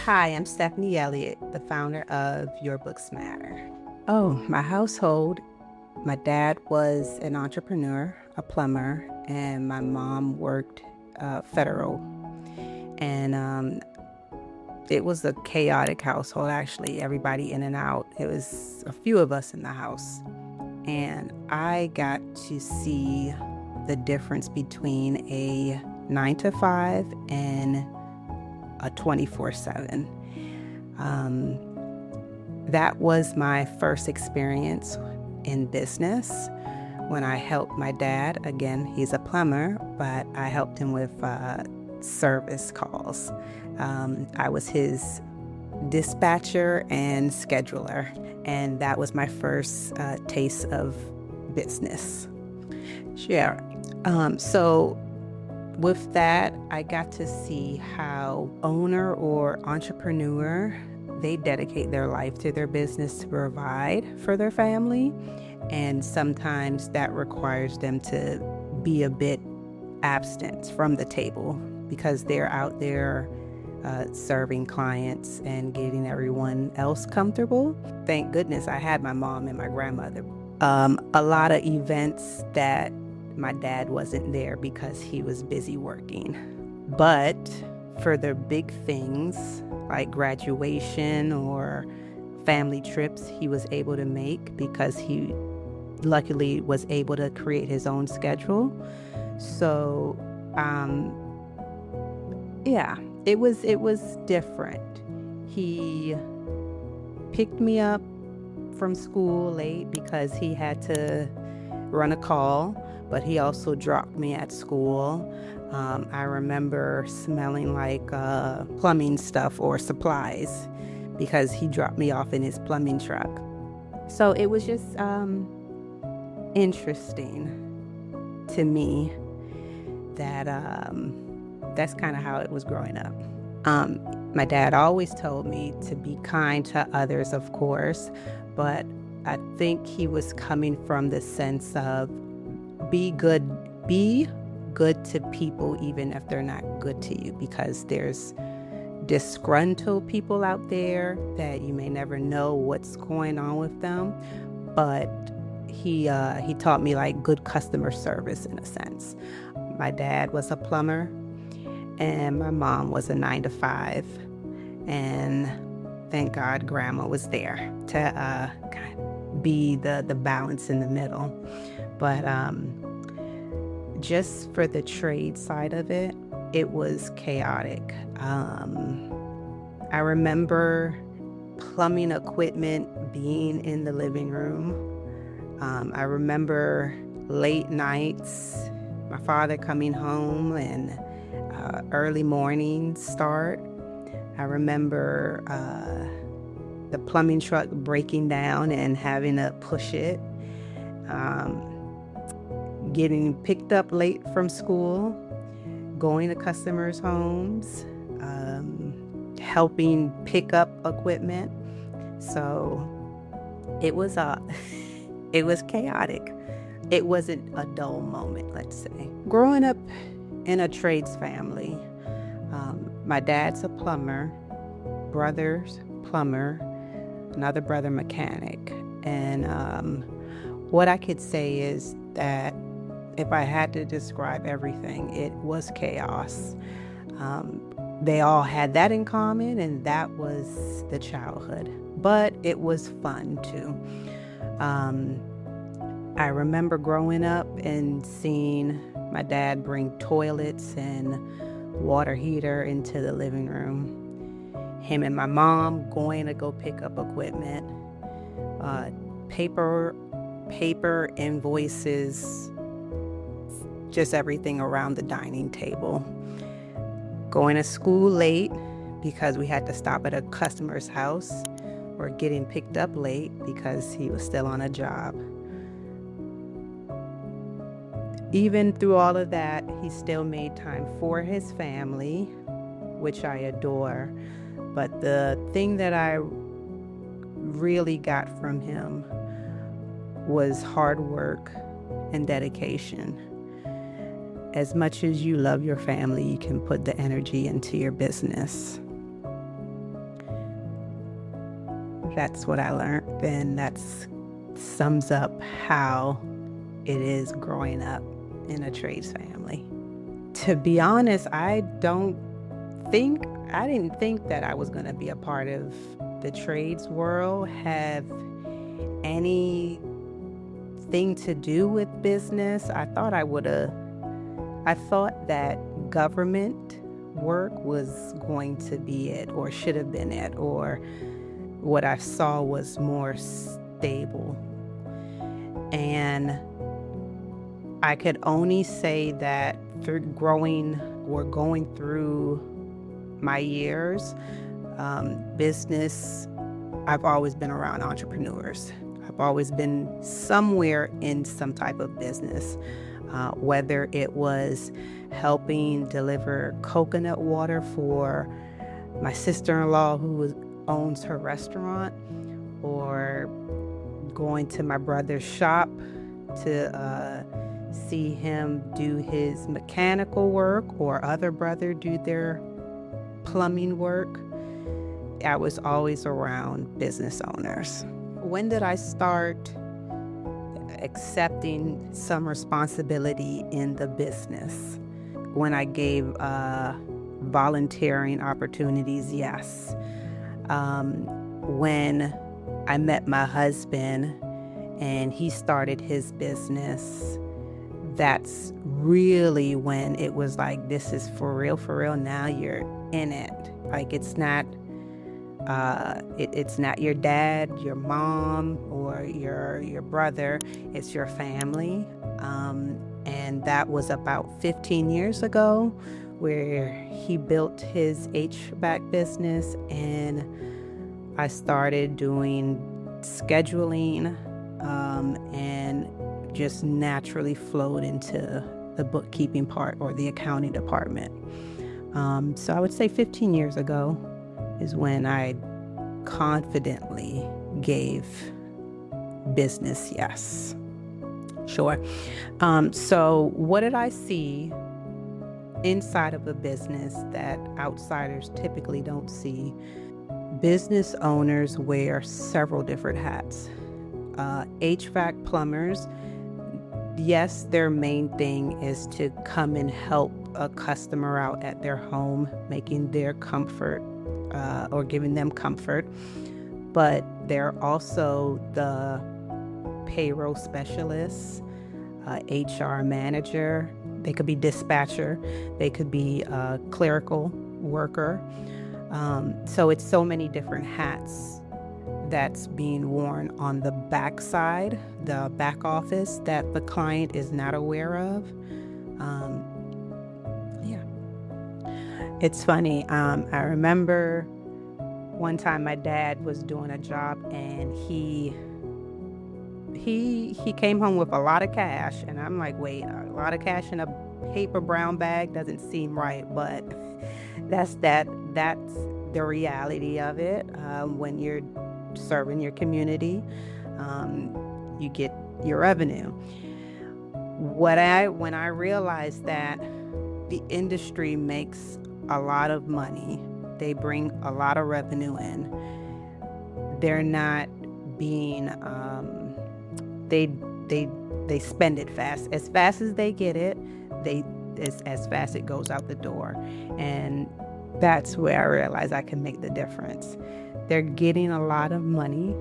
Hi, I'm Stephanie Elliott, the founder of Your Books Matter. Oh, my household, my dad was an entrepreneur, a plumber, and my mom worked federal. And it was a chaotic household, actually, everybody in and out. It was a few of us in the house. And I got to see the difference between a 9 to 5 and a 24/7. That was my first experience in business when I helped my dad. Again, he's a plumber, but I helped him with service calls. I was his dispatcher and scheduler, and that was my first taste of business. Sure. So with that, I got to see how owner or entrepreneur, they dedicate their life to their business to provide for their family. And sometimes that requires them to be a bit absent from the table because they're out there serving clients and getting everyone else comfortable. Thank goodness I had my mom and my grandmother. A lot of events that my dad wasn't there because he was busy working. But for the big things like graduation or family trips, he was able to make because he luckily was able to create his own schedule. So, yeah, it was different. He picked me up from school late because he had to run a call, but he also dropped me at school. I remember smelling like plumbing stuff or supplies because he dropped me off in his plumbing truck. So it was just interesting to me that that's kind of how it was growing up. My dad always told me to be kind to others, of course, but I think he was coming from the sense of be good to people even if they're not good to you, because there's disgruntled people out there that you may never know what's going on with them. But he taught me like good customer service in a sense. My dad was a plumber and my mom was a 9 to 5, and thank God grandma was there to kind of be the balance in the middle. But just for the trade side of it, it was chaotic. I remember plumbing equipment being in the living room. I remember late nights, my father coming home and early morning start. I remember the plumbing truck breaking down and having to push it. Getting picked up late from school, going to customers' homes, helping pick up equipment. So it was it was chaotic. It wasn't a dull moment, let's say. Growing up in a trades family, my dad's a plumber, brother's plumber, another brother mechanic. And what I could say is that if I had to describe everything, it was chaos. They all had that in common, and that was the childhood. But it was fun too. I remember growing up and seeing my dad bring toilets and water heater into the living room. Him and my mom going to go pick up equipment, paper invoices, just everything around the dining table. Going to school late because we had to stop at a customer's house, or getting picked up late because he was still on a job. Even through all of that, he still made time for his family, which I adore. But the thing that I really got from him was hard work and dedication. as much as you love your family, you can put the energy into your business. That's what I learned, and that sums up how it is growing up in a trades family. To be honest, I didn't think that I was going to be a part of the trades world, have anything to do with business. I thought that government work was going to be it, or should have been it, or what I saw was more stable. And I could only say that through going through my years, business, I've always been around entrepreneurs. I've always been somewhere in some type of business, whether it was helping deliver coconut water for my sister-in-law who owns her restaurant, or going to my brother's shop to see him do his mechanical work, or other brother do their plumbing work. I was always around business owners. When did I start accepting some responsibility in the business? When I gave volunteering opportunities, yes. When I met my husband and he started his business, that's really when it was like, this is for real, now you're in it. Like, it's not your dad, your mom, or your brother, it's your family. And that was about 15 years ago, where he built his HVAC business, and I started doing scheduling, and just naturally flowed into the bookkeeping part, or the accounting department. So I would say 15 years ago is when I confidently gave business yes. Sure. So what did I see inside of a business that outsiders typically don't see? Business owners wear several different hats. HVAC plumbers, yes, their main thing is to come and help a customer out at their home, making their comfort, or giving them comfort. But they're also the payroll specialists, HR manager. They could be dispatcher. They could be a clerical worker. So it's so many different hats that's being worn on the back side, the back office, that the client is not aware of. It's funny. I remember one time my dad was doing a job, and he came home with a lot of cash, and I'm like, wait, a lot of cash in a paper brown bag doesn't seem right, but that's the reality of it. When you're serving your community, you get your revenue. When I realized that the industry makes a lot of money, they bring a lot of revenue in, they're not being they spend it fast as they get it, as fast it goes out the door. And that's where I realized I can make the difference. They're getting a lot of money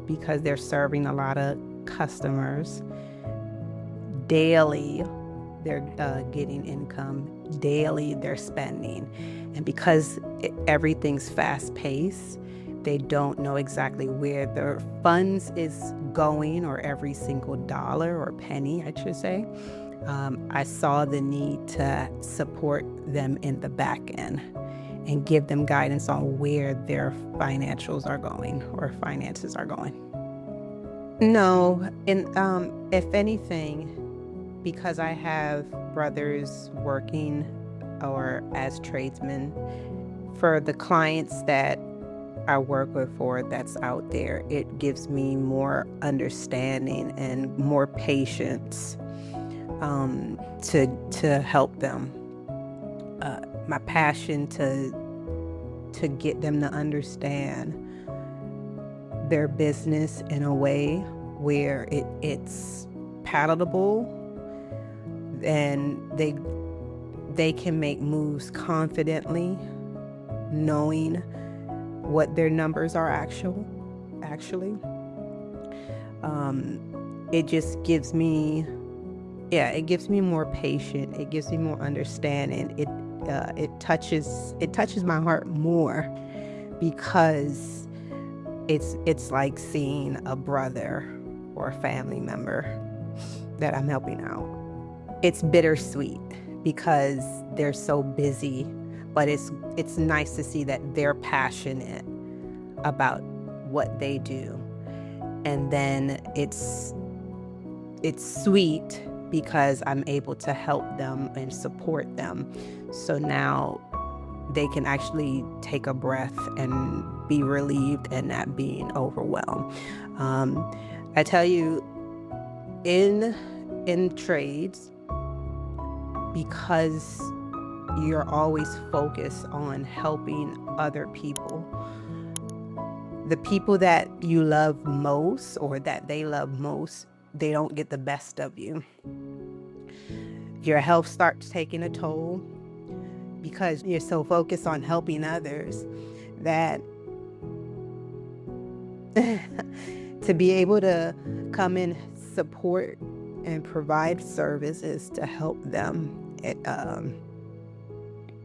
because they're serving a lot of customers daily. They're getting income daily. They're spending, and because everything's fast-paced, they don't know exactly where their funds is going, or every single dollar or penny, I should say. I saw the need to support them in the back end and give them guidance on where their financials are going, or finances are going. No, and if anything, because I have brothers working or as tradesmen, for the clients that I work with for that's out there, it gives me more understanding and more patience. to help them. My passion to get them to understand their business in a way where it's palatable and they can make moves confidently, knowing what their numbers are actually. It just gives me, it gives me more patience. It gives me more understanding. It touches my heart more because it's like seeing a brother or a family member that I'm helping out. It's bittersweet because they're so busy, but it's nice to see that they're passionate about what they do. And then it's sweet because I'm able to help them and support them. So now they can actually take a breath and be relieved and not being overwhelmed. I tell you, in trades, because you're always focused on helping other people, the people that you love most or that they love most, they don't get the best of you. Your health starts taking a toll because you're so focused on helping others that to be able to come and support and provide services to help them,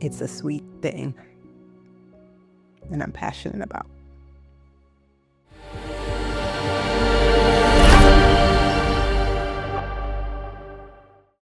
it's a sweet thing, and I'm passionate about.